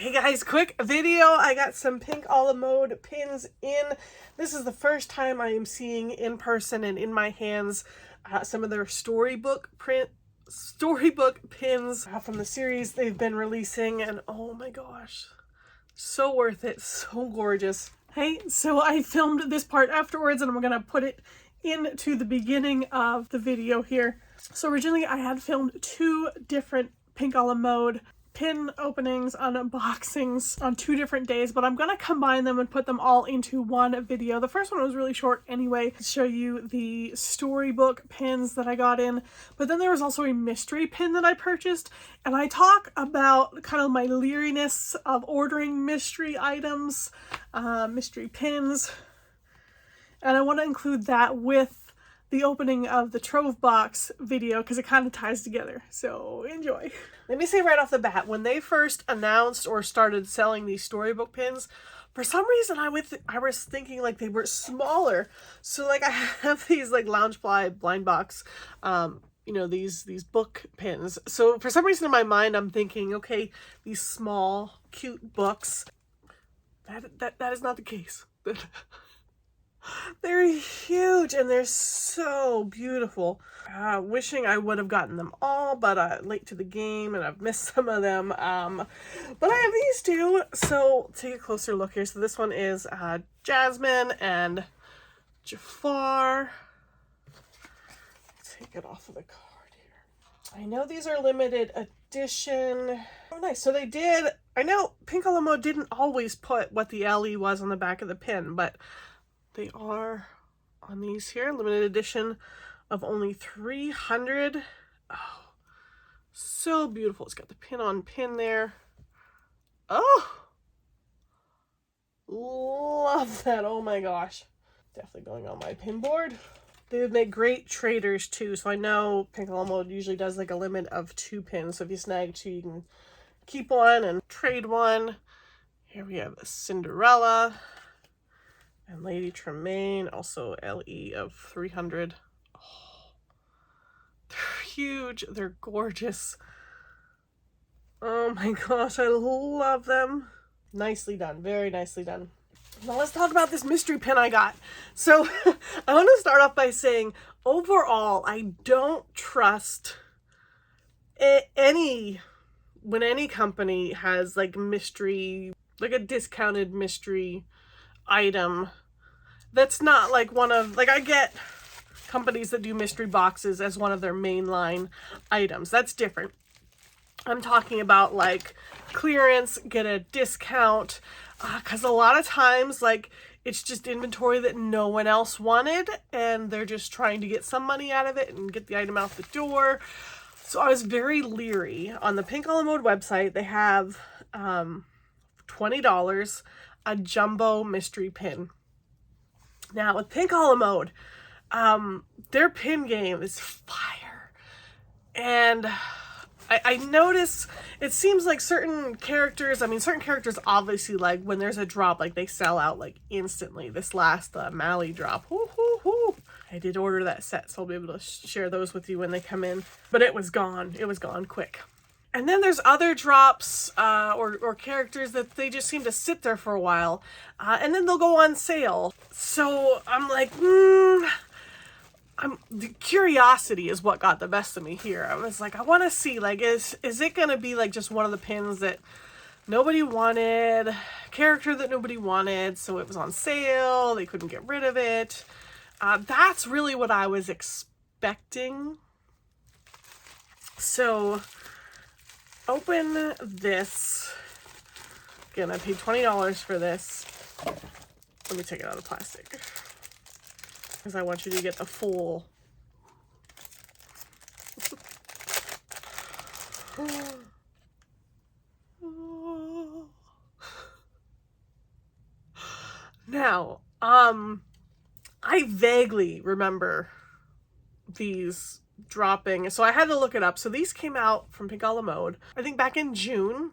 Hey guys, quick video. I got some pink a la mode pins in. This is the first time I am seeing in person and in my hands some of their storybook pins from the series they've been releasing, and oh my gosh, so worth it, so gorgeous. Hey, so I filmed this part afterwards and I'm gonna put it into the beginning of the video here. So originally I had filmed two different pink a la mode pin openings, unboxings on 2 different days, but I'm gonna combine them and put them all into one video. The first one was really short anyway, to show you the storybook pins that I got in, but then there was also a mystery pin that I purchased, and I talk about kind of my leeriness of ordering mystery items, mystery pins, and I want to include that with the opening of the Trove box video because it kind of ties together. So enjoy. Let me say right off the bat, when they first announced or started selling these storybook pins, for some reason I was thinking like they were smaller. So like I have these like Loungefly blind box, you know, these book pins. So for some reason in my mind I'm thinking, okay, these small cute books. That is not the case. They're huge and they're so beautiful. Wishing I would have gotten them all, but late to the game and I've missed some of them. But I have these two, so take a closer look here. So this one is Jasmine and Jafar. Take it off of the card here. I know these are limited edition. Oh, nice. So they did. I know Pink a la mode didn't always put what the LE was on the back of the pin, but they are on these here, limited edition of only 300. Oh, so beautiful. It's got the pin on pin there. Oh, love that. Oh my gosh. Definitely going on my pin board. They would make great traders too. So I know Pink a la mode usually does like a limit of 2 pins. So if you snag 2, you can keep one and trade one. Here we have a Cinderella. And Lady Tremaine, also LE of 300. Oh, they're huge. They're gorgeous. Oh my gosh, I love them. Nicely done. Very nicely done. Now let's talk about this mystery pin I got. So I want to start off by saying, overall, I don't trust when any company has like mystery, like a discounted mystery item that's not like one of, like I get companies that do mystery boxes as one of their mainline items. That's different. I'm talking about like clearance, get a discount, because a lot of times like it's just inventory that no one else wanted and they're just trying to get some money out of it and get the item out the door. So I was very leery. On the Pink a la mode website, they have $20 a jumbo mystery pin. Now with Pink a la mode, their pin game is fire, and I notice it seems like certain characters obviously, like when there's a drop, like they sell out like instantly. This last Mally drop, I did order that set, so I'll be able to share those with you when they come in, but it was gone quick. And then there's other drops or characters that they just seem to sit there for a while, and then they'll go on sale. So I'm like, the curiosity is what got the best of me here. I was like, I want to see, like, is it going to be like just one of the pins that nobody wanted, character that nobody wanted, so it was on sale, they couldn't get rid of it. That's really what I was expecting. So open this. Again, I paid $20 for this. Let me take it out of plastic because I want you to get the full. Now, I vaguely remember these dropping, so I had to look it up. So these came out from Pink a la mode, I think back in June.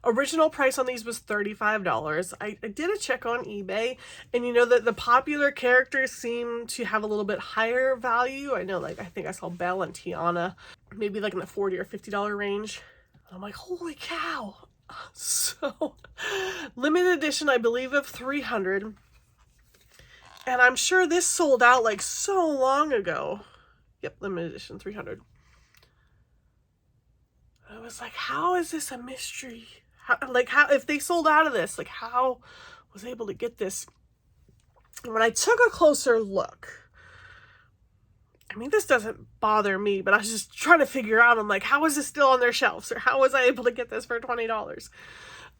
Original price on these was $35. I did a check on eBay, and you know that the popular characters seem to have a little bit higher value. I know, like, I think I saw Belle and Tiana maybe like in the $40 or $50 range. I'm like, holy cow, So, limited edition, I believe, of 300. And I'm sure this sold out like so long ago. Yep, limited edition 300. I was like, how is this a mystery? How if they sold out of this, like how was I able to get this? And when I took a closer look, I mean, this doesn't bother me, but I was just trying to figure out, I'm like, how is this still on their shelves? Or how was I able to get this for $20?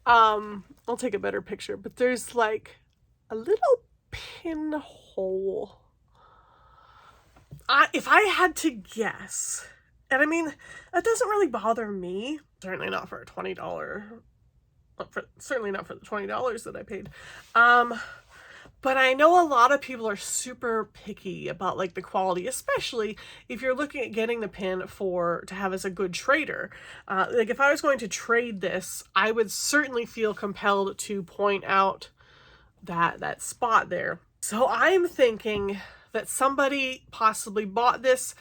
I'll take a better picture, but there's like a little pinhole. If I had to guess, and I mean, that doesn't really bother me. Certainly not for a $20. Certainly not for the $20 that I paid. But I know a lot of people are super picky about like the quality, especially if you're looking at getting the pin to have as a good trader. Like if I was going to trade this, I would certainly feel compelled to point out that spot there. So I'm thinking that somebody possibly bought this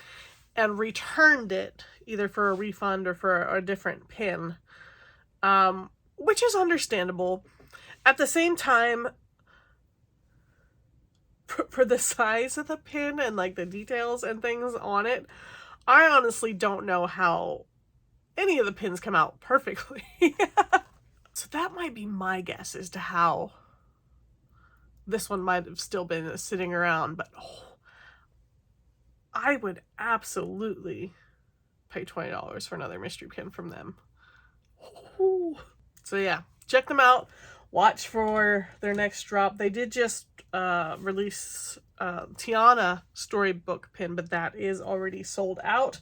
and returned it either for a refund or for a different pin, which is understandable. At the same time, for the size of the pin and like the details and things on it, I honestly don't know how any of the pins come out perfectly. So that might be my guess as to how this one might have still been sitting around, but I would absolutely pay $20 for another mystery pin from them. So yeah, check them out. Watch for their next drop. They did just release Tiana Storybook pin, but that is already sold out.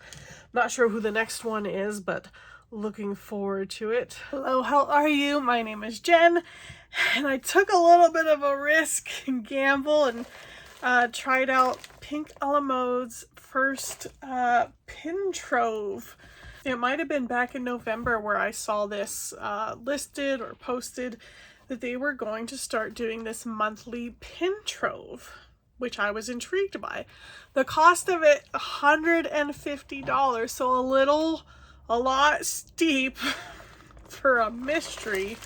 Not sure who the next one is, but looking forward to it. Hello, how are you? My name is Jen, and I took a little bit of a risk and gamble and tried out Pink a la Mode's first pin trove. It might have been back in November where I saw this listed or posted that they were going to start doing this monthly pin trove, which I was intrigued by. The cost of it, $150, so a lot steep for a mystery.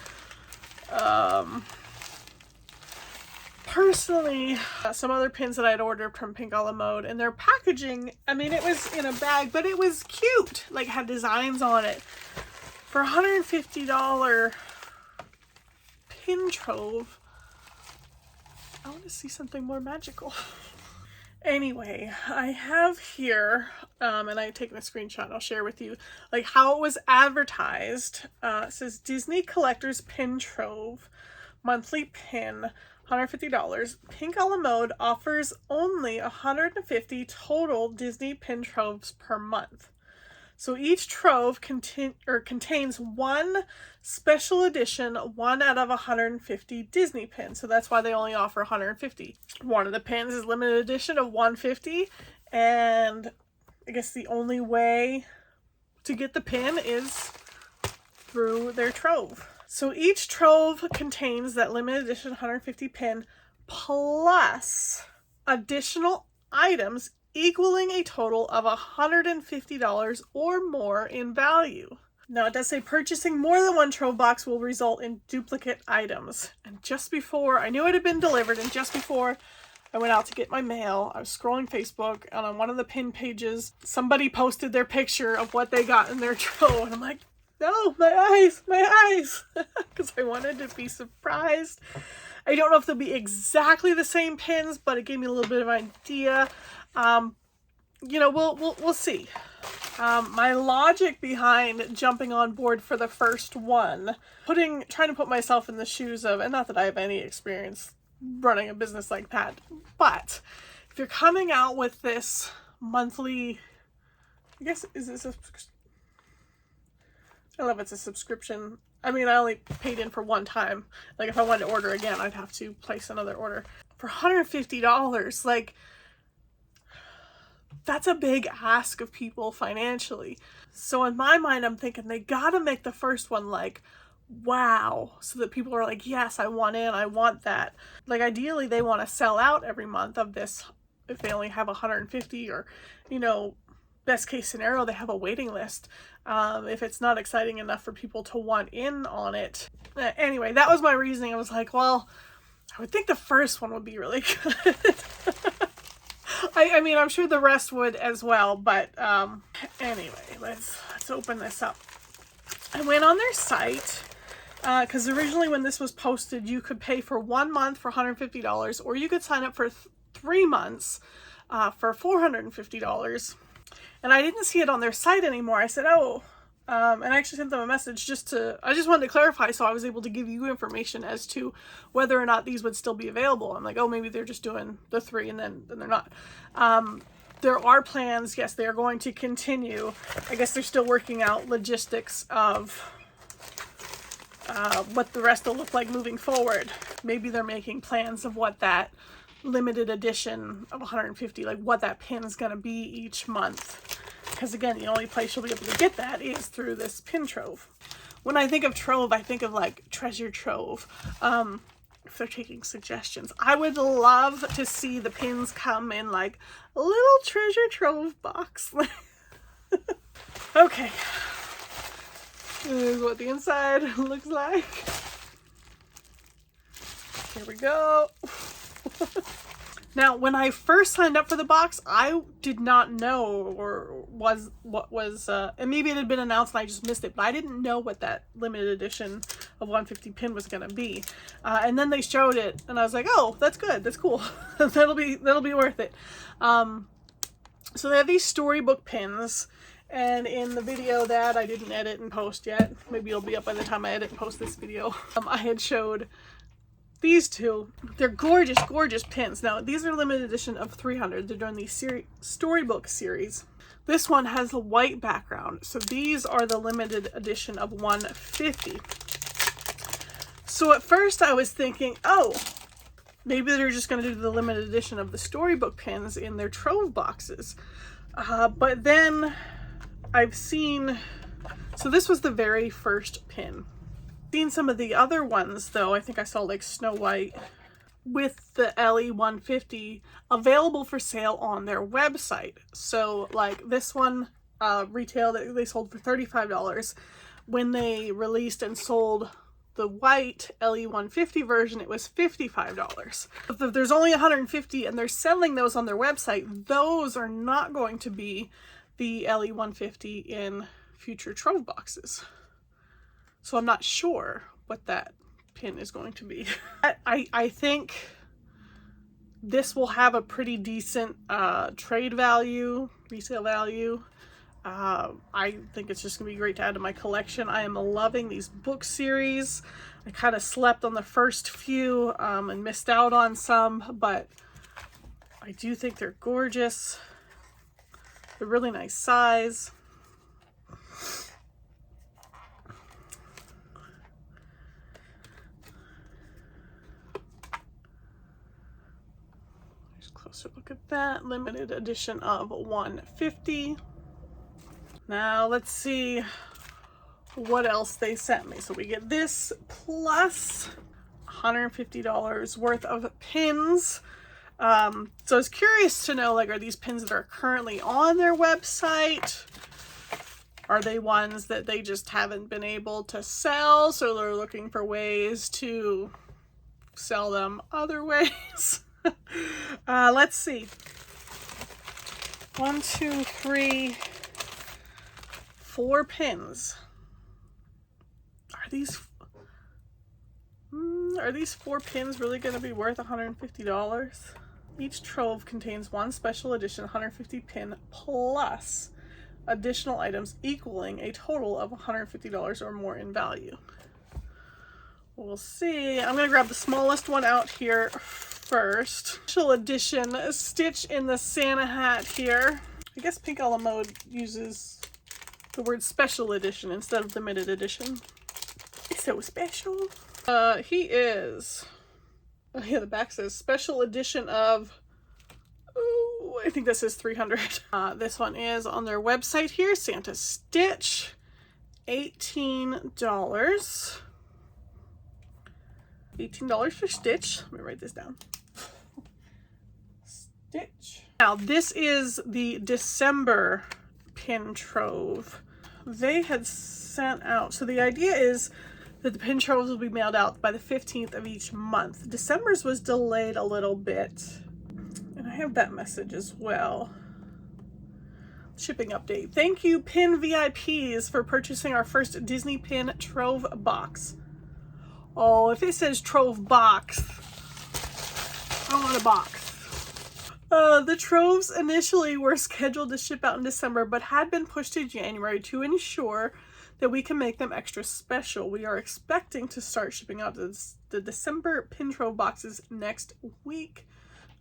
Personally, some other pins that I'd ordered from Pink a la Mode, and their packaging, I mean, it was in a bag, but it was cute, like had designs on it. For $150 pin trove, I want to see something more magical. Anyway, I have here, and I've taken a screenshot, I'll share with you, like how it was advertised. It says Disney Collector's Pin Trove, monthly pin, $150. Pink a la Mode offers only 150 total Disney pin troves per month. So each trove contains one special edition, 1 out of 150 Disney pins. So that's why they only offer 150. One of the pins is limited edition of 150, and I guess the only way to get the pin is through their trove. So each trove contains that limited edition 150 pin plus additional items equaling a total of $150 or more in value. Now it does say purchasing more than one trove box will result in duplicate items. And just before, I knew it had been delivered, and just before I went out to get my mail, I was scrolling Facebook, and on one of the pin pages, somebody posted their picture of what they got in their trove, and I'm like, no, my eyes, because I wanted to be surprised. I don't know if they'll be exactly the same pins, but it gave me a little bit of an idea. You know, we'll see. My logic behind jumping on board for the first one, trying to put myself in the shoes of, and not that I have any experience running a business like that, but if you're coming out with this monthly, I guess, is this I don't know if it's a subscription. I mean, I only paid in for one time. Like, if I wanted to order again, I'd have to place another order. For $150, like, that's a big ask of people financially. So in my mind, I'm thinking they gotta make the first one, like, wow, so that people are like, yes, I want in, I want that. Like, ideally, they want to sell out every month of this if they only have 150, or, you know, best case scenario, they have a waiting list. if it's not exciting enough for people to want in on it. Anyway, that was my reasoning. I was like, well, I would think the first one would be really good. I mean, I'm sure the rest would as well, but anyway, let's open this up. I went on their site, because originally when this was posted, you could pay for 1 month for $150, or you could sign up for 3 months for $450. And I didn't see it on their site anymore. I said, oh, and I actually sent them a message I just wanted to clarify, so I was able to give you information as to whether or not these would still be available. I'm like, oh, maybe they're just doing the 3 and then they're not. There are plans, yes, they are going to continue. I guess they're still working out logistics of what the rest will look like moving forward. Maybe they're making plans of what that limited edition of 150, like what that pin is going to be each month. Because again, the only place you'll be able to get that is through this pin Trove. When I think of Trove, I think of like Treasure Trove. If they're taking suggestions, I would love to see the pins come in like a little Treasure Trove box. Okay, here's what the inside looks like. Here we go. Now, when I first signed up for the box, I did not know and maybe it had been announced and I just missed it, but I didn't know what that limited edition of 150 pin was going to be. And then they showed it and I was like, oh, that's good. That's cool. that'll be worth it. So they have these Storybook pins, and in the video that I didn't edit and post yet, maybe it'll be up by the time I edit and post this video, I had showed these two. They're gorgeous, gorgeous pins. Now, these are limited edition of 300. They're doing the Storybook series. This one has a white background. So these are the limited edition of 150. So at first I was thinking, oh, maybe they're just going to do the limited edition of the Storybook pins in their Trove boxes. But then I've seen, so this was the very first pin. Seen some of the other ones though. I think I saw like Snow White with the LE 150 available for sale on their website. So like this one retail that they sold for $35. When they released and sold the white LE 150 version, it was $55. If there's only 150 and they're selling those on their website, those are not going to be the LE 150 in future Trove boxes. So I'm not sure what that pin is going to be. I think this will have a pretty decent trade value, resale value. I think it's just going to be great to add to my collection. I am loving these book series. I kind of slept on the first few and missed out on some, but I do think they're gorgeous. They're really nice size. Closer look at that. Limited edition of 150. Now let's see what else they sent me. So we get this plus $150 worth of pins. So I was curious to know, like, are these pins that are currently on their website? Are they ones that they just haven't been able to sell, so they're looking for ways to sell them other ways? Let's see. 1, 2, 3, 4 pins. Are these 4 pins really going to be worth $150? Each Trove contains one special edition 150 pin plus additional items equaling a total of $150 or more in value. We'll see. I'm going to grab the smallest one out here first. Special edition Stitch in the Santa hat here. I guess Pink a la Mode uses the word special edition instead of limited edition. It's so special. He is, oh yeah, the back says special edition of, oh, I think this is 300. This one is on their website here, Santa Stitch, $18. $18 for Stitch. Let me write this down. Stitch. Now this is the December pin Trove. they had sent out, so the idea is that the pin troves will be mailed out by the 15th of each month. December's was delayed a little bit. And I have that message as well. Shipping update. Thank you, Pin VIPs, for purchasing our first Disney Pin Trove box. Oh, if it says Trove box, I want a box. The Troves initially were scheduled to ship out in December, but had been pushed to January to ensure that we can make them extra special. We are expecting to start shipping out the December Pin Trove boxes next week.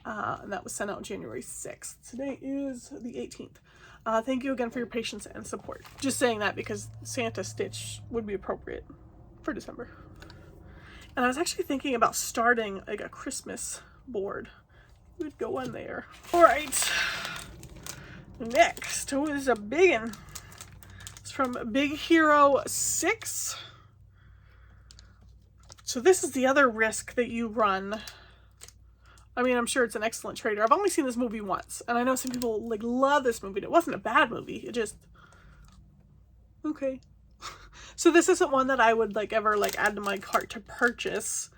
And that was sent out January 6th. Today is the 18th. Thank you again for your patience and support. Just saying that because Santa Stitch would be appropriate for December. And I was actually thinking about starting like a Christmas board. It would go in there. All right. Next, oh, this is a big one. It's from Big Hero 6. So this is the other risk that you run. I mean, I'm sure it's an excellent trader. I've only seen this movie once, and I know some people like love this movie. It wasn't a bad movie. It just okay. So this isn't one that I would like ever like add to my cart to purchase.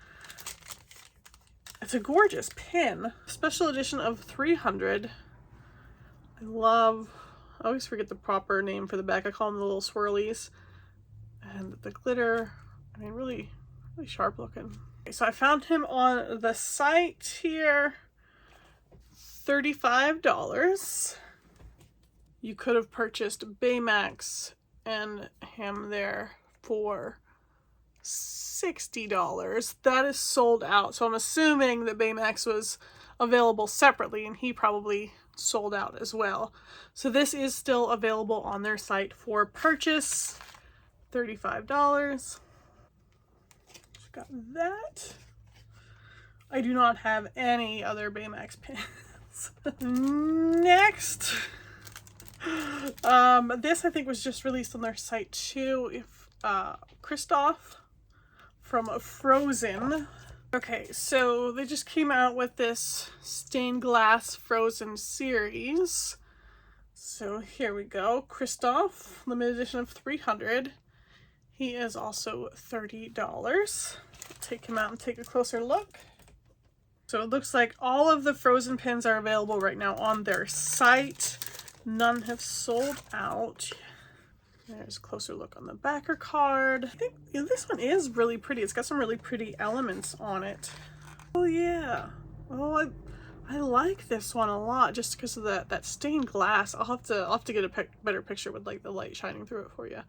It's a gorgeous pin, special edition of 300. I always forget the proper name for the back. I call them the little swirlies, and the glitter. I mean, really, really sharp looking. So I found him on the site here, $35. You could have purchased Baymax and him there for $60. That is sold out. So I'm assuming that Baymax was available separately and he probably sold out as well. So this is still available on their site for purchase, $35. Got that. I do not have any other Baymax pins. Next, this I think was just released on their site too. If Kristoff from Frozen. Okay, so they just came out with this stained glass Frozen series. So here we go. Kristoff, limited edition of 300. He is also $30. Take him out and take a closer look. So it looks like all of the Frozen pins are available right now on their site. None have sold out. There's a closer look on the backer card. I think this one is really pretty. It's got some really pretty elements on it. Oh yeah. Oh, I like this one a lot just because of that stained glass. I'll have to get a better picture with like the light shining through it for you.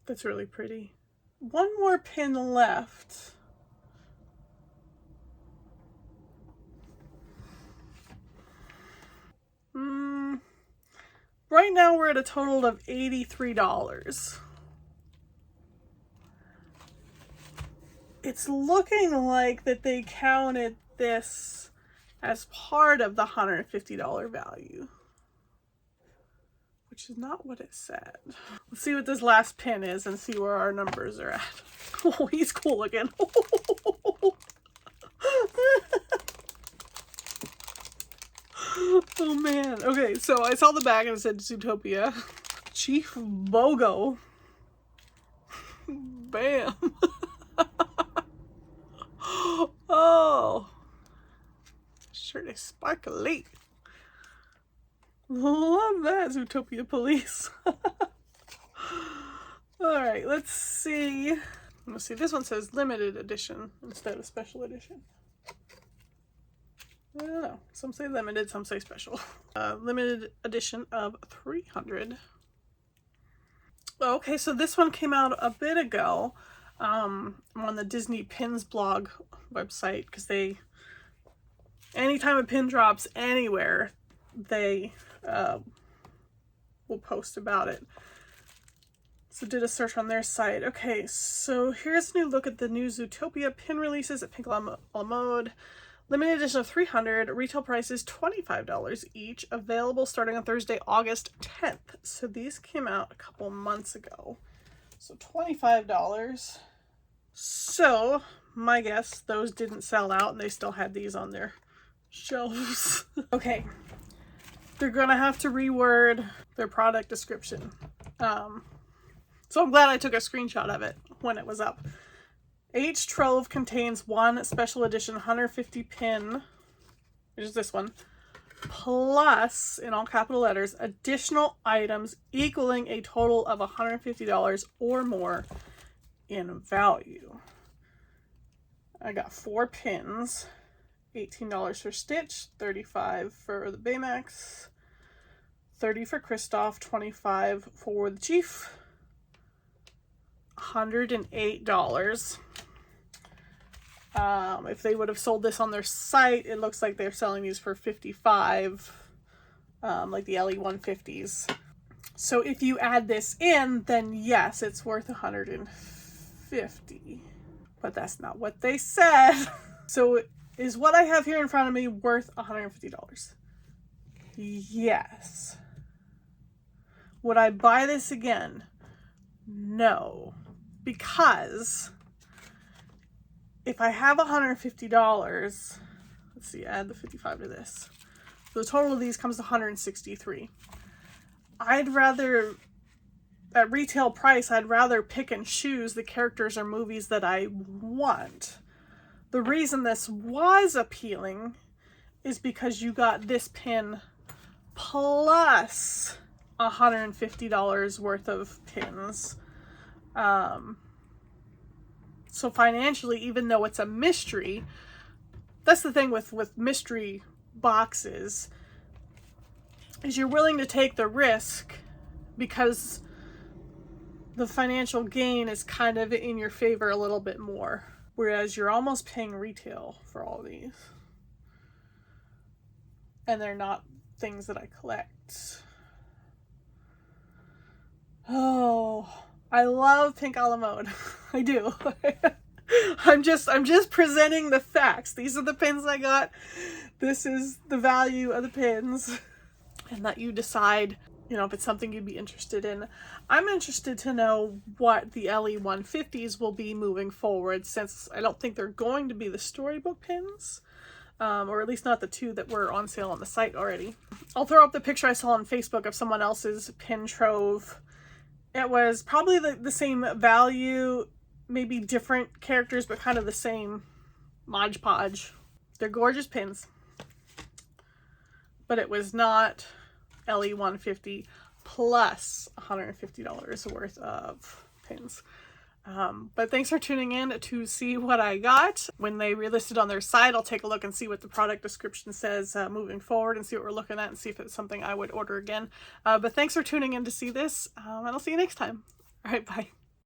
That's really pretty. One more pin left. Right now we're at a total of $83. It's looking like that they counted this as part of the $150 value, which is not what it said. Let's see what this last pin is and see where our numbers are at. Oh, he's cool again. Oh man. Okay, so I saw the bag and it said Zootopia. Chief Bogo. Bam. Oh. Sure they sparkly. Love that, Zootopia Police. Alright, let's see. Let's see, this one says limited edition instead of special edition. I don't know. Some say limited, some say special. Limited edition of 300. Okay, so this one came out a bit ago. I'm on the Disney Pins blog website because anytime a pin drops anywhere, they will post about it. So did a search on their site. Okay, so here's a new look at the new Zootopia pin releases at Pink La Mode. Limited edition of 300, retail price is $25 each, available starting on Thursday, August 10th. So these came out a couple months ago. So $25. So my guess, those didn't sell out and they still had these on their shelves. Okay, they're gonna have to reword their product description. So I'm glad I took a screenshot of it when it was up. Each Trove contains one special edition 150 pin, which is this one, plus, in all capital letters, additional items equaling a total of $150 or more in value. I got 4 pins, $18 for Stitch, $35 for the Baymax, $30 for Kristoff, $25 for the Chief, $108. If they would have sold this on their site, it looks like they're selling these for $55, like the LE 150s. So if you add this in, then yes, it's worth $150. But that's not what they said. So is what I have here in front of me worth $150? Yes. Would I buy this again? No. Because if I have $150, let's see, add the 55 to this. So the total of these comes to $163. I'd rather, at retail price, I'd rather pick and choose the characters or movies that I want. The reason this was appealing is because you got this pin plus $150 worth of pins. So financially, even though it's a mystery, that's the thing with mystery boxes, is you're willing to take the risk because the financial gain is kind of in your favor a little bit more. Whereas you're almost paying retail for all these. And they're not things that I collect. Oh, I love Pink a la Mode. I do. I'm just presenting the facts. These are the pins I got. This is the value of the pins. And that you decide, you know, if it's something you'd be interested in. I'm interested to know what the LE 150s will be moving forward, since I don't think they're going to be the Storybook pins. Or at least not the 2 that were on sale on the site already. I'll throw up the picture I saw on Facebook of someone else's pin trove. It was probably the same value, maybe different characters, but kind of the same Mod Podge. They're gorgeous pins. But it was not LE 150 plus $150 worth of pins. But thanks for tuning in to see what I got. When they relisted on their site, I'll take a look and see what the product description says moving forward and see what we're looking at and see if it's something I would order again. But thanks for tuning in to see this, and I'll see you next time. All right, bye.